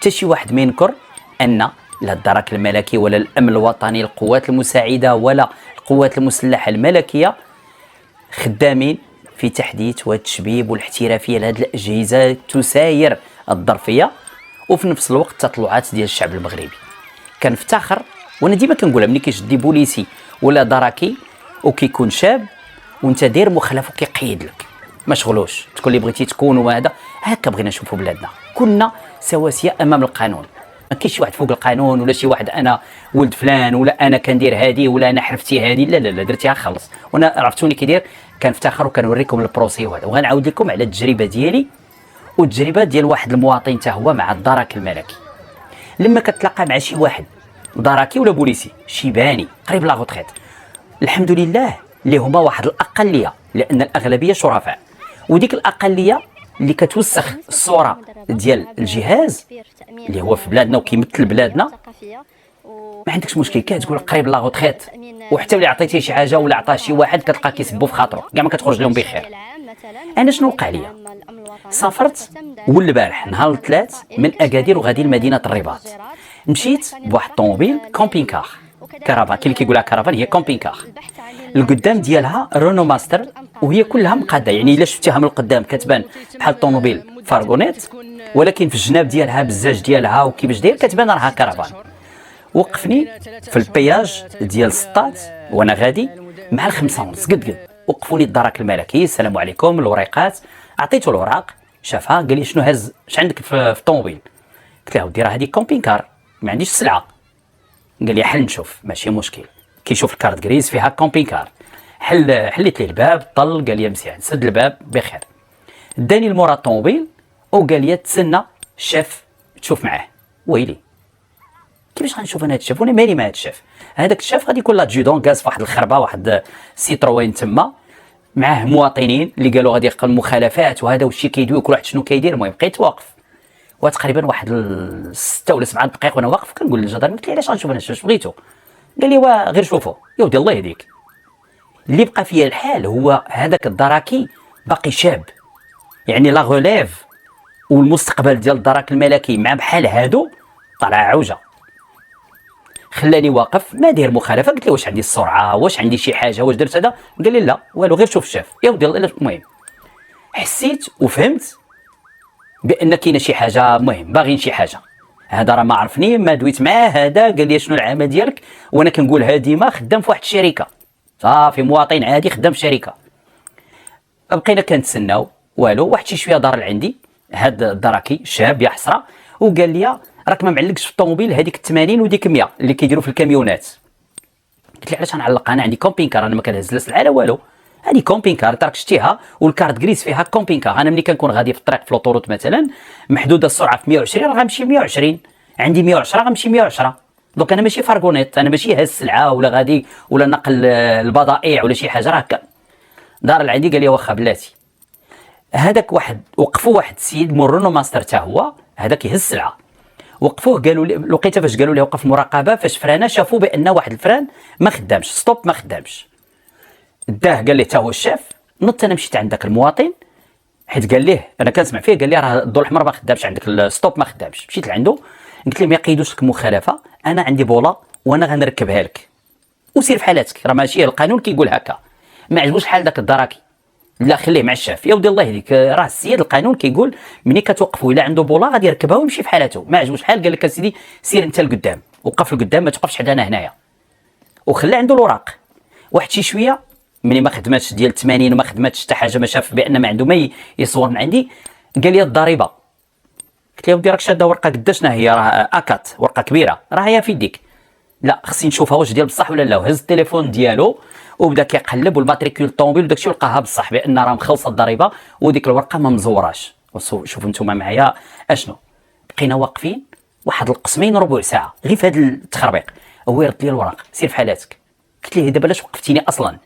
حتى شي واحد ما ينكر ان لا الدرك الملكي ولا الامن الوطني القوات المساعده ولا القوات المسلحه الملكيه خدامين في تحديث والتشبيب والاحترافيه لهذه الاجهزه تساير الظرفيه وفي نفس الوقت تطلعات ديال الشعب المغربي. كنفتخر وانا ديما كنقولها ملي كيشدي بوليسي ولا دركي وكيكون شاب وانت داير مخالفه كيقيد لك ما شغلوش تكون اللي بغيتي تكون وهذا هكا بغينا نشوفوا بلادنا كنا سواسيه امام القانون. ما كاينش شي واحد فوق القانون ولا شي واحد انا ولد فلان ولا انا كندير هذه ولا انا حرفتي هذه لا لا لا درتيها خلص وانا عرفتوني كيدير كنفتخر وكنوريكم البروسي وهذا وغنعاود لكم على التجربه ديالي والتجربه ديال واحد المواطن حتى هو مع الدرك الملكي. لما كتلاقى مع شي واحد دركي ولا بوليسي شيباني قريب لا غوتريت الحمد لله اللي هما واحد الاقليه لان الاغلبيه شرفاء وديك الاقليه اللي كتوسخ الصوره ديال الجهاز اللي هو في بلادنا وكيمثل بلادنا ما عندكش مشكل كتقول قريب لا غوتريت وحتى اللي عطيتيه شي حاجه ولا عطاه شي واحد كتلقى كيسبوا في خاطره كاع ما كتخرج لهم بخير. انا شنو وقع ليا؟ سافرت والبارح نهار الثلاث من اكادير وغادي لمدينه الرباط مشيت بواحد الطوموبيل كومبين كار كرافان كاين اللي كيقولها كرافان هي كومبين كار القدام ديالها رونو ماستر وهي كلها مقاده يعني الا شفتيها من القدام كتبان بحال الطوموبيل فارغونيت ولكن في الجناب ديالها بزاج ديالها وكيفاش داير كتبان راها كرافان. وقفني في البياج ديال سطات وانا غادي مع الخمسة ونص قد وقفوني الدرك الملكي السلام عليكم الوريقات عطيته الوراق شافها قال لي شنو هز اش عندك في الطوموبيل قلت له ودي راه هذه كومبين كار ما عنديش السلعه قال لي حل نشوف ماشي مشكل كيشوف الكارت غريز فيها كومبين كار حليت ليه الباب طل قال لي مزيان سد الباب بخير داني المورا الطوموبيل وقال لي تسنى الشاف تشوف معاه ويلي كيفاش غنشوف انا هاد الشاف وانا مالي مع هاد الشاف هذاك الشاف غادي يكون لادجودون كاز فواحد الخربه واحد سيتروين تما معاه مواطنين اللي قالوا غادي يلقى المخالفات وهذا وشي كيدوي كل واحد شنو كيدير. المهم بقيت واقف وتقريبا واحد 6 ولا 7 دقائق وانا واقف كنقول للجدار قلت لي علاش غنشوف انا الشاف بغيتو قال لي غير شوفوا يا ودي الله يهديك. اللي بقى فيا الحال هو هذاك الدراكي باقي شاب يعني لا غوليف والمستقبل ديال الدرك الملكي مع بحال هادو طلع عوجه خلاني واقف ما داير مخالفه قلت له واش عندي السرعه واش عندي شي حاجه واش درت هذا قال لي لا والو غير شوف الشاف يا ودي الله. المهم حسيت وفهمت بان كاينه شي حاجه مهم باغيين شي حاجه هذا راه ما عرفني ما دويت معاه هذا قال لي شنو العمل ديالك وانا كنقولها ديما خدام في واحد الشركه صافي مواطن عادي خدام في شركه. بقينا كنتسناو والو واحد شي شويه دار عندي هذا الدركي شاب يا حسره وقال لي راك ما معلقش في الطوموبيل هذيك 80 وديك 100 اللي كيديروا في الكاميونات. قلت له علاش غنعلق انا عندي كومبين كار انا ما كنهز لا سلعه لا والو هذه كومبين كار راك شتيها والكارت غريس فيها كومبين كار. انا ملي كنكون غادي في الطريق في لوطوروت مثلا محدوده السرعه في 120 راه غنمشي 120 عندي 110 غنمشي 110 دونك انا ماشي فارغونيت انا ماشي هاز السلعه ولا غادي ولا نقل البضائع ولا شي حاجه راه هكا دار عندي قال لي واخا بلاتي هذاك واحد وقفوا واحد السيد مورونو ماستر حتى هو هذا كيهز السلعه وقفوه قالوا لي لقيته فاش قالوا لي وقف مراقبه فاش فرانا شافوا بان واحد الفران ما خدامش ستوب ما خدامش داه قال لي حتى هو الشاف نط انا مشيت عند ذاك المواطن حيت قال ليه انا كنسمع فيه قال لي راه الضوء الاحمر ما خدامش عندك الستوب ما خدامش مشيت لعنده قلت له ما يقيدوش لك مخالفه انا عندي بولا وانا غنركبها لك وسير في حالاتك راه ماشي القانون كيقول هكا ما عجبوش حال ذاك الدراكي لا خليه مع الشاف يا ودي الله يهديك راه السيد القانون كيقول ملي كتوقفوا الا عنده بولا غادي يركبها ويمشي في حالته ما عجبوش الحال قال لك سيدي سير انت لقدام وقف لقدام ما توقفش حدانا هنايا وخلى عنده الوراق واحد شي شويه ملي ما خدماتش ديال 80 وما خدماتش حتى حاجه ما شاف بان ما عنده ما يصور من عندي قال لي الضريبه قلت له ودي راك شاده ورقه قداشنا هي راه اكات ورقه كبيره راه هي في يديك لا خصني نشوفها واش ديال بصح ولا لا وهز التليفون ديالو وبدا كيقلب والماتريكول الطوموبيل وداكشي ولقاها بصح بان راه مخلصه الضريبه وديك الورقه ما مزوراش. شوفوا نتوما معايا اشنو بقينا واقفين واحد القسمين ربع ساعه غير في هذا التخربيق هو يرد لي الوراق سير في حالاتك قلت ليه دابا علاش وقفتيني اصلا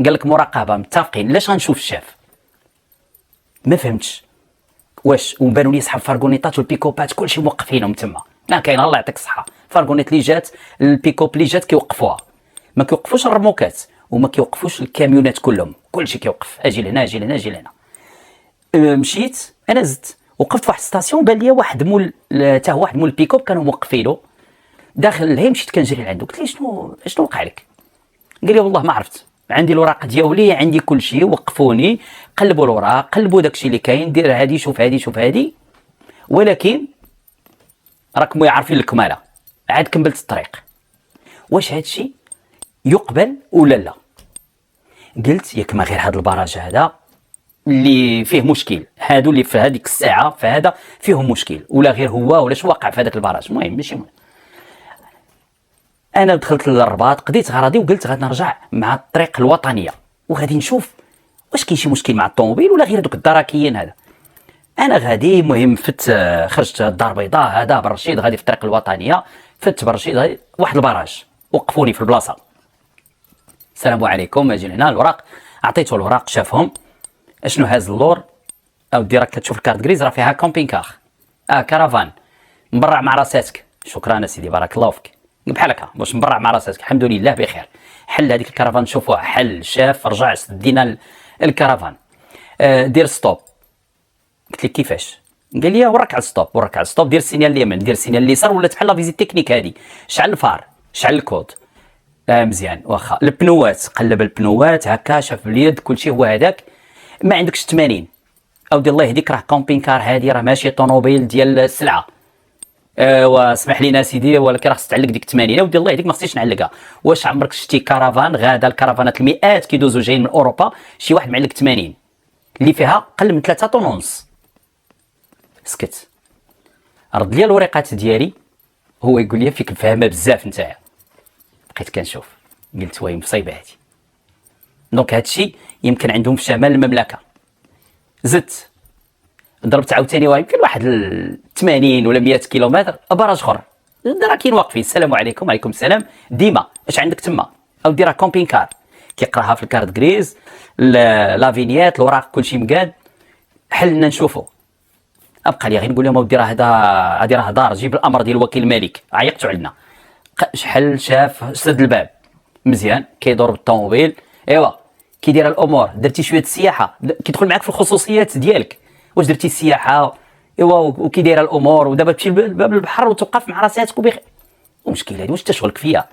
قال لك مراقبه متفقين علاش غنشوف الشاف ما فهمتش واش وبانوا لي صحاب فارغونيطات والبيكوبات كلشي موقفينهم تما ما كاين الله يعطيك الصحه فارغونيط اللي جات البيكوب اللي جات كيوقفوها ما كيوقفوش الرموكات وما كيوقفوش الكاميونات كلهم كلشي كيوقف اجي لهنا اجي لهنا اجي لهنا. مشيت انا زدت وقفت في واحد ستاسيون، بان لي واحد مول حتى هو واحد مول البيكوب كانوا موقفينه داخل لهي، مشيت كنجري لعندو قلت ليه شنو وقع لك؟ قال لي والله ما عرفت، عندي الوراق ديالي عندي كل شيء، وقفوني قلبوا الوراق قلبوا داكشي اللي كاين، دير هادي شوف هادي شوف هادي، ولكن راكم عارفين الكماله. عاد كملت الطريق، واش هادشي يقبل ولا لا؟ قلت ياك ما غير هاد البراج هذا اللي فيه مشكل، هادو اللي في هذيك الساعه فهذا فيهم مشكل، ولا غير هو ولا شو واقع في هذاك البراج. المهم ماشي مهم. انا دخلت للرباط قضيت غراضي وقلت غادي نرجع مع الطريق الوطنيه وغادي نشوف واش كاين شي مشكل مع الطوموبيل ولا غير دوك الدراكيين هذا. انا غادي المهم فت خرجت الدار البيضاء هذا بالرشيد غادي في الطريق الوطنيه، فت بالرشيد واحد البراج وقفوني في البلاصه. السلام عليكم، اجي هنا الوراق، عطيته الوراق شافهم. اشنو هاز اللور؟ اودي راك كتشوف الكارت غريز راه فيها كومبين كار كرافان مبرع مع راساتك. شكرا اسيدي بارك الله فيك. بحال هكا واش مبرع مع راساتك، الحمد لله بخير. حل هذيك الكرافان شوفوها حل شاف، رجع دينا الكرافان. دير ستوب. قلت لك كيفاش؟ قال لي وراك على ستوب، وراك على ستوب، دير السينيال اليمين، دير السينيال اليسار، ولات بحال لا فيزيت تكنيك هذه. شعل الفار، شعل الكود. مزيان واخا. البنوات قلب البنوات هكا، شاف باليد كلشي هو هذاك. ما عندكش 80 اودي الله يهديك، راه كومبين كار هذه راه ماشي طوموبيل ديال السلعه. واسمح لينا سيدي ولكن خصك تعلق ديك 80 اودي الله يهديك ما خصنيش نعلقها. واش عمرك شتي كرفان غادا الكرفانات المئات كيدوزو جايين من اوروبا شي واحد معلق 80 اللي فيها قل من 3 طن ونص؟ سكت. رد لي الوريقات ديالي، هو يقول لي فيك فاهمه بزاف نتايا. بقيت كنشوف قلت وي مصيبه هادي. دونك هادشي يمكن عندهم في شمال المملكه. زدت ضربت عاوتاني يمكن واحد 80 ولا 100 كيلومتر براج اخر، راكين واقفين. السلام عليكم. وعليكم السلام. ديما اش عندك تما؟ او ديرها كومبين كار، كيقراها في الكارت غريز لا فينيات الوراق كلشي مقاد. حلنا نشوفوا. ابقى لي غير نقول لهم اودي راه هذا راه دار، جيب الامر ديال الوكيل الملك، عيقتوا علينا. شحال شاف سد الباب مزيان، كيدور بالطوموبيل. ايوا كيدير الامور، درتي شويه السياحه، كيدخل معاك في الخصوصيات ديالك، واش درتي السياحه ايوا وكي دايره الامور، ودابا تمشي لباب البحر وتوقف مع راساتك وبخير. المشكله هذه واش تشغلك فيها؟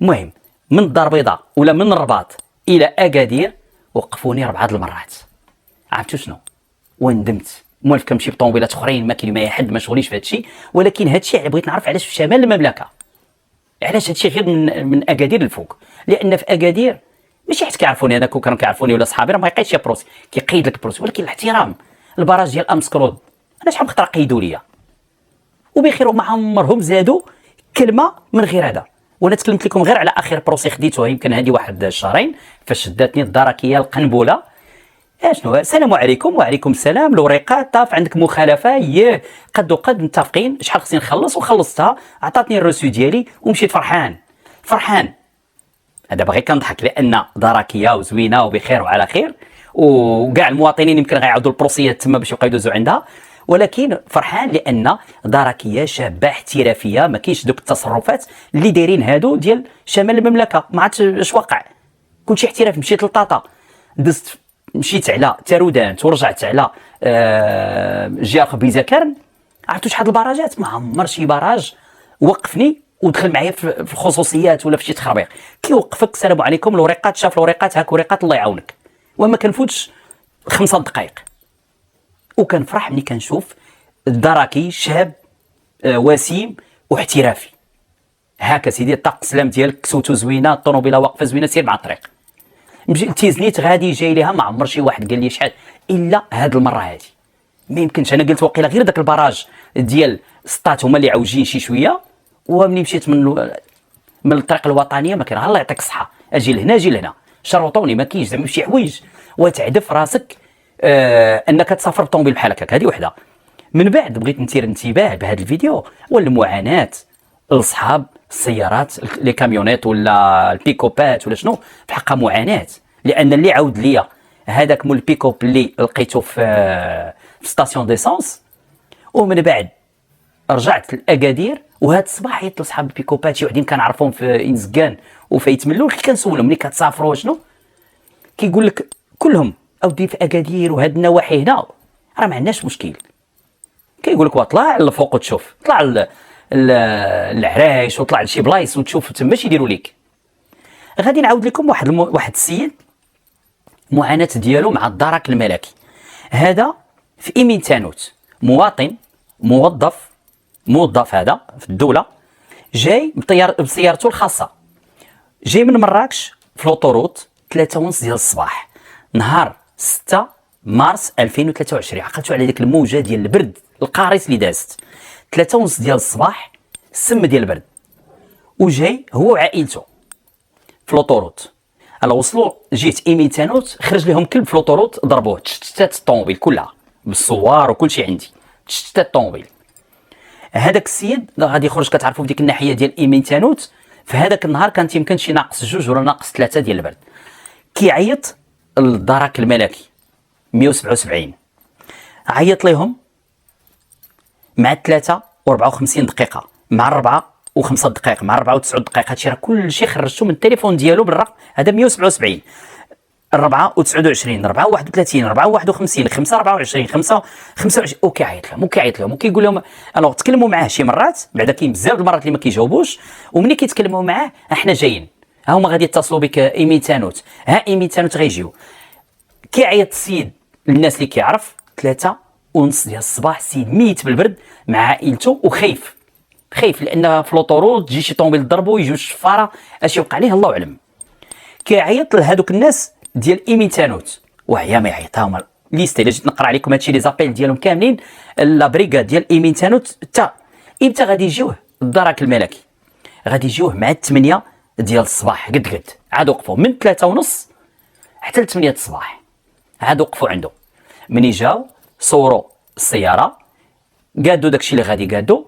المهم من الدار البيضاء ولا من الرباط الى اكادير وقفوني 4 المرات. عرفتوا شنو؟ وندمت. موالف كنمشي بطوموبيلات اخرين ما كاين ما حد ما شغليش في هادشي، ولكن هادشي بغيت نعرف علاش في شمال المملكه، علاش هادشي غير من اكادير الفوق. لان في اكادير ماشي حيت كيعرفوني انا، كانوا كيعرفوني ولا صحابي راه ما يقيدش بروسي، كيقيد لك بروسي، ولكن الاحترام. البراج ديال امسكرود انا شحال من خطره قيدوا ليا وبخير، وما عمرهم زادوا كلمه من غير هذا. وانا تكلمت لكم غير على اخر بروسي خديتوها يمكن هذه واحد شهرين، فاش شداتني الدركيه القنبله. اشنو السلام عليكم. وعليكم السلام. الوريقات طاف عندك مخالفه، ياه قد وقد متفقين شحال خصني نخلص وخلصتها، عطاتني الرسو ديالي ومشيت فرحان فرحان. هذا باغي كنضحك لان دركيه وزوينه وبخير وعلى خير، وكاع المواطنين يمكن غيعاودوا البروسيات تما باش يبقاو يدوزوا عندها، ولكن فرحان لان دركيه شابه احترافيه، ما كاينش دوك التصرفات اللي دايرين هادو ديال شمال المملكه. ما عرفتش اش وقع، كلشي احتراف. مشيت لطاطا، دزت مشيت على تارودانت ورجعت على جياخ بيزاكرن. عرفتوا شحال البراجات؟ ما عمر شي براج وقفني ودخل معايا في الخصوصيات ولا في شي تخربيق. كيوقفك السلام عليكم، الوريقات شاف الوريقات، هاك وريقات الله يعاونك، وما كنفوتش 5 دقائق. وكنفرح ملي كنشوف الدركي شاب وسيم واحترافي. هاكا سيدي الطاق سلام ديالك، كسوتو زوينه، الطوموبيله واقفه زوينه، سير مع الطريق. تيزنيت غادي جاي ليها، ما عمر شي واحد قال لي شحال الا هاد المره هادي. ما يمكنش. انا قلت وقيله غير داك البراج ديال سطات هما اللي عوجين شي شويه، ومني مشيت من الطريق الوطنيه ما كان الله يعطيك الصحه، اجي لهنا اجي لهنا، شرطوني ما كاينش زعما شي حوايج وتعدف راسك انك تسافر بطوموبيل بحال هكاك. هذه وحده. من بعد بغيت نثير انتباه بهذا الفيديو والمعاناه لصحاب السيارات لي كاميونيت ولا البيكوبات ولا شنو، في حقها معاناه. لان اللي عاود ليا هذاك مول البيكوب اللي لقيته في ستاسيون ديسونس، ومن بعد رجعت لاكادير، وهاد الصباح عيطت لصحاب البيكوبات شي وحدين كنعرفهم في انزكان وفي يتملول، كنسولهم ملي كتسافروا شنو كيقول لك كلهم اودي في اكادير وهاد النواحي هنا راه ما عندناش مشكل. كيقول لك طلع للفوق وتشوف، طلع العرايش وطلع لشي بلايص وتشوف تما اش يديروا ليك. غادي نعاود لكم واحد السيد معاناه ديالو مع الدرك الملكي. هذا في ايمين تانوت، مواطن موظف هذا في الدوله، جاي بسيارته الخاصه، جاي من مراكش في لوطوروت 3:30 ديال الصباح نهار 6 مارس 2023. عقلتوا على ديك الموجه ديال البرد القارس اللي دازت 3:30 ديال الصباح، السم ديال البرد، وجاي هو وعائلته في لوطوروت. وصلوا جهه ايمين تانوت، خرج لهم كلب في لوطوروت، ضربوه، تشتتات الطوموبيل كلها بالصوار وكل شيء عندي، تشتتات الطوموبيل. هذاك السيد غادي يخرج، كتعرفوا في ديك الناحيه ديال ايمين تانوت في هذاك النهار كانت يمكن شي ناقص 2 ولا ناقص 3 ديال البرد. كيعيط للدرك الملكي 177، عيط لهم مع 3:54 دقيقه، مع 4:05 دقائق، مع 4:09 دقائق. هادشي راه كلشي خرجته من التليفون ديالو بالرقم هذا 177، 4:29، 4:31، 4:51، 5:24، 5:25، وكيعيط لهم وكيقول لهم تكلموا معاه شي مرات، بعدا كاين بزاف المرات اللي ما كيجاوبوش، وملي كيتكلموا معاه احنا جايين، ها هما غادي يتصلوا بك ايمين تانوت، ها ايمين تانوت غيجيو. كيعيط السيد للناس اللي كيعرف 3:30 ديال الصباح، السيد ميت بالبرد مع عائلته وخايف لان في لوطوروت تجي شي طوموبيل ضربو يجيو الشفاره، اش يوقع ليه الله اعلم. كيعيط لهذوك الناس ديال ايمين تانوت، وهي ما يعيط، هما ليست الا جيت نقرا عليكم هادشي لي زابيل ديالهم كاملين، لا بريغاد ديال ايمين تانوت. امتى غادي يجيوه الدرك الملكي؟ غادي يجيوه مع 8 ديال الصباح، قد عاد وقفوا من 3:30 حتى ل 8 الصباح، عاد وقفوا عنده. مني جاو صوروا السياره، قادوا داكشي اللي غادي قادوا.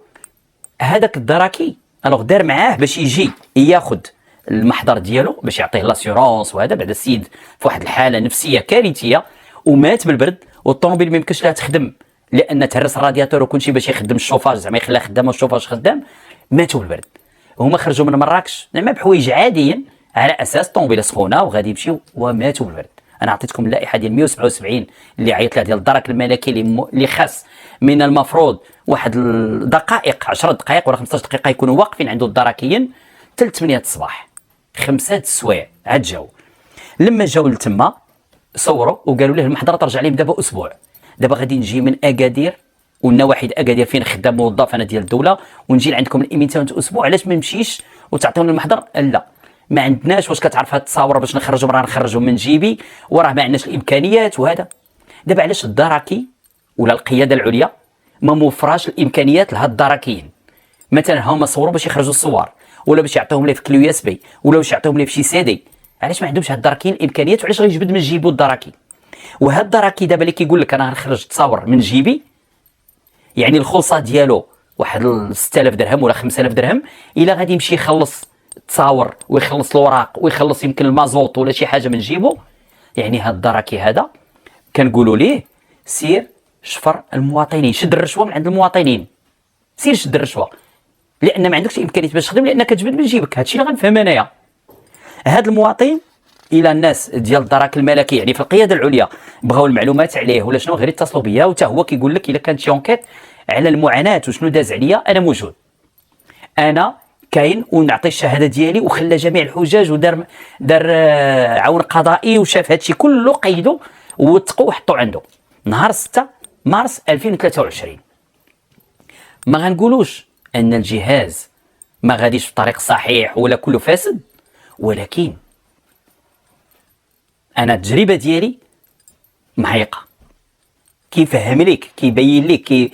هذاك الدراكي دار معاه باش يجي ياخذ المحضر ديالو باش يعطيه لاسيورونس، وهذا بعد السيد في واحد الحاله نفسيه كارثيه ومات بالبرد، والطوموبيل ما يمكنش لها تخدم لان تهرس الرادياتور وكلشي باش يخدم الشوفاج، زعما يخليها خدامه والشوفاج خدام، ماتوا بالبرد. هما خرجوا من مراكش زعما بحوايج عاديين على اساس طوموبيله سخونه وغادي يمشيو، وماتوا بالبرد. انا عطيتكم اللائحه ديال 177 اللي عيط لها ديال الدرك الملكي، اللي خاص من المفروض واحد الدقائق، 10 دقائق ولا 15 دقيقه يكونوا واقفين عنده الدركيين حتى 8 الصباح، 5 السوايع عاد جاو. لما جاو لتما صوروا وقالوا له المحضره ترجع لهم دابا اسبوع، دابا غادي نجي من اكادير والنواحي اكادير فين خدام موظف انا ديال الدوله، ونجي لعندكم الايمين تانوت اسبوع، علاش ما نمشيش وتعطيوني المحضر؟ لا ما عندناش، واش كتعرف هاد التصاور باش نخرجهم راه نخرجهم من جيبي، وراه ما عندناش الامكانيات. وهذا دابا علاش الدركي ولا القياده العليا ما موفراش الامكانيات لهاد الدركيين؟ مثلا هما صوروا باش يخرجوا الصور، ولا باش يعطيهم ليه في كليو اس بي، ولا باش يعطيهم ليه في شي سيدي. علاش ما عندهمش هاد الدركيين الامكانيات؟ وعلاش غيجبد من جيبو الدركي؟ وهاد الدركي دابا اللي كيقول لك انا غنخرج تصاور من جيبي، يعني الخلصه ديالو واحد 6000 درهم ولا 5000 درهم، الا غادي يمشي يخلص تصاور ويخلص الوراق ويخلص يمكن المازوط ولا شي حاجه من جيبو، يعني هاد الدركي هذا كنقولوا ليه سير شفر المواطنين، شد الرشوه من عند المواطنين، سير شد الرشوه، لان ما عندكش امكانيات باش تخدم، لان كتجبد من جيبك. هادشي اللي غنفهم انايا. هاد المواطن الى الناس ديال الدرك الملكي يعني في القياده العليا بغاو المعلومات عليه ولا شنو، غير يتصلوا بيا، وتا هو كيقول لك الا كانت شي اونكيت على المعاناه وشنو داز عليا، انا موجود، انا كاين، ونعطي الشهاده ديالي، وخلى جميع الحجاج ودار عون قضائي، وشاف هادشي كله قيدو ووثقوا وحطوا عنده نهار 6 مارس 2023. ما غنقولوش ان الجهاز ما غاديش في الطريق الصحيح ولا كله فاسد، ولكن انا التجربه ديالي معيقه، كيفهم لك، كيبين لك،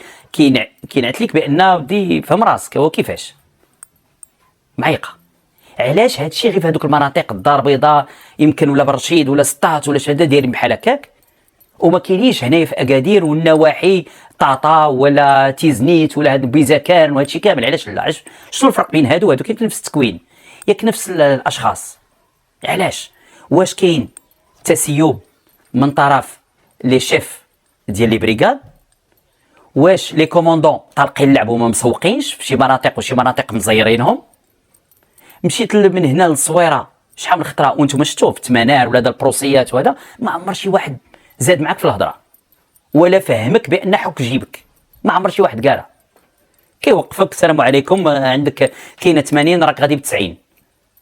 كينعت لك بان ودي فهم راسك هو كيفاش معيقه. علاش هادشي غير في هذوك المناطق الدار البيضاء يمكن ولا برشيد ولا سطات ولا شهاده دايرين بحال هكاك، وما كاينينش هنايا في اكادير والنواحي طاطا ولا تيزنيت ولا هاد بيزاكان وهادشي كامل؟ علاش لا؟ شنو الفرق بين هادو وهادو؟ كاين نفس التكوين، ياك نفس الاشخاص. علاش؟ واش كاين تسيب من طرف لي شيف ديال لي بريغاد؟ واش لي كوموندون طالقين اللعب وما مسوقينش في شي مناطق وشي مناطق مزيرينهم؟ مشيت من هنا للصويره شحال من خطره وانتم شفتوه في التمانار ولا دار البروسيات، وهذا ما عمر شي واحد زاد معك في الهضره ولا فهمك بان حك جيبك. ما عمر شي واحد قالها. كيوقفك السلام عليكم عندك كاينه 80 راك غادي ب 90،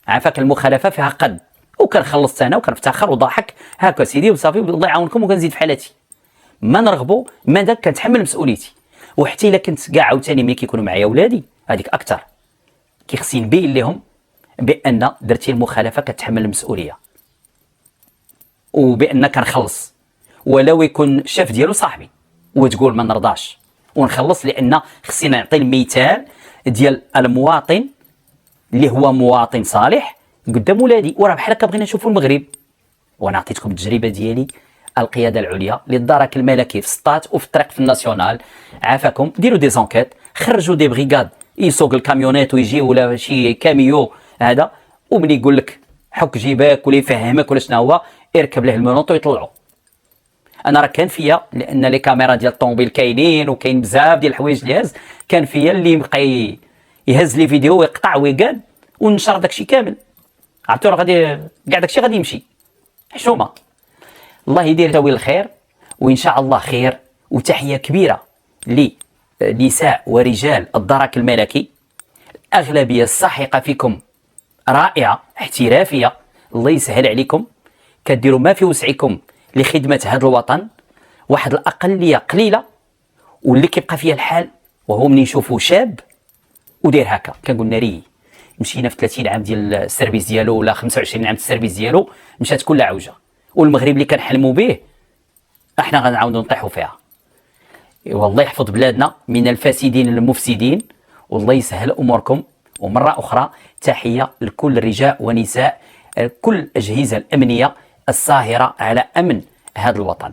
عافاك المخالفه فيها قد، وكنخلص انا وكنفتخر وضاحك هاكا سيدي وصافي الله يعاونكم وكنزيد في حالتي. ما نرغبوا ما داك كنتحمل مسؤوليتي. وحتى الا كنت كاع عاوتاني ملي كيكونوا معايا ولادي هذيك اكثر، كيخصني نبين لهم بان درتي المخالفه كتحمل المسؤوليه، وبان كنخلص ولو يكون الشاف ديالو صاحبي وتقول ما نرضاش ونخلص، لان خصني نعطي المثال ديال المواطن اللي هو مواطن صالح قدام ولادي. وراه بحال هكا بغينا نشوفوا المغرب. وانا عطيتكم التجربه ديالي القياده العليا للدرك الملكي في السطات وفي الطريق في الناسيونال. عافاكم ديروا دي زونكيت، خرجوا دي بريغاد يسوق الكاميونات ويجي ولا شي كاميو هذا، وملي يقول لك حك جيبك ولا يفهمك ولا شنو هو اركب له المونوط ويطلعوا. انا راه كان فيا لان لي كاميرا ديال الطوموبيل كاينين وكاين بزاف ديال الحوايج اللي هز، كان فيا اللي يبقى يهز لي فيديو ويقطع ويقال ونشر داكشي كامل. عرفتوا راه غادي كاع داكشي غادي يمشي حشومه. الله يدير تاويل الخير وان شاء الله خير. وتحيه كبيره لنساء ورجال الدرك الملكي، الاغلبيه الساحقه فيكم رائعه احترافيه، الله يسهل عليكم، كديروا ما في وسعكم لخدمه هذا الوطن. واحد الاقليه قليله واللي كيبقى فيها الحال وهو من يشوفوا شاب ودير هكا كنقول ناري مشينا في 30 عام ديال السيرفيس ديالو ولا 25 عام السيرفيس ديالو مشات كلها عوجه، والمغرب اللي كنحلموا به احنا غنعاودوا نطيحوا فيها. والله يحفظ بلادنا من الفاسدين المفسدين والله يسهل اموركم. ومره اخرى تحيه لكل رجال ونساء كل الاجهزه الامنيه الساهره على امن هذا الوطن.